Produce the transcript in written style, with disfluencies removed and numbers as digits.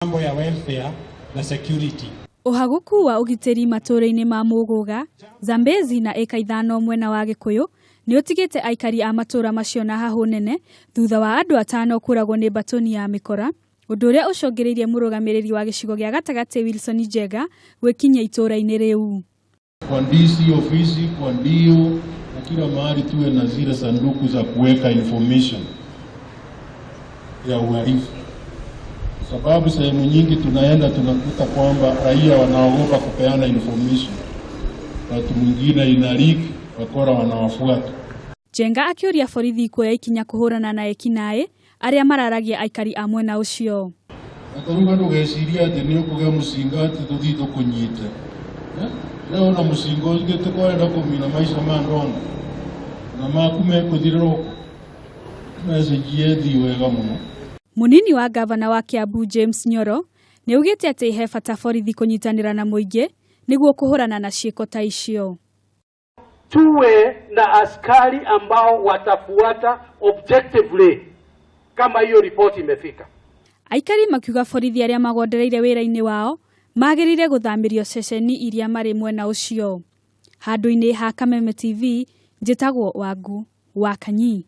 mambo ya welfare na security. Uhaguku wa ugiteri matũra-inĩ ma Mũgũga, Zambezi na eka 5 mwena wa Gĩkũyũ nĩ ũtigĩte aikari a matũra macio na hahũ nene thutha wa andũ 5 kũragwo nĩ batoni ya mĩkora, ũndũ ũrĩa ũcũngĩrĩirie mũrugamĩrĩri wa gĩcigo gĩa Gatagati Wilson Njega gwĩkinyia itũra-inĩ rĩu. Kwa DC ofisi, kwa ndio na kila mahali tuwe na zile sanduku za kuweka information ya uhalifu. Sababu sehemu nyingi tunaenda tunakuta kwamba raia wanaogopa kupeana information. Watu mwingine inariki wakora wanawafuata. Njenga akĩũria borithi kuoya ikinya kũhũrana na ekinai arĩa mararagia aikari a mwena ucio. Ataruga ndũgeciria atĩ nĩ ũkũgĩa mũcinga atĩ tũthiĩ tũkũnyite. Leo na mũcinga ũgĩte kwenda kũmina maica ma ndongo. Na maku mekũthirĩrwo. Message yethi wega mũno. Munini wa gavana wa Kiambu James Nyoro nĩ ugĩte atĩ he bata borithi kũnyitanĩra na mũingĩ nĩguo kũhũrana na ciiko ta icio. Tuwe na askari ambao watafuata objectively kama hiyo ripoti imefika. Aikari makiuga borithi arĩa magondereire wira-ini wao magĩrĩire gũthamĩrio ceceni iria marĩ mwena ũcio. Handũ-inĩ ha Kameme TV, njĩtagwo Wangu wa Kanyi.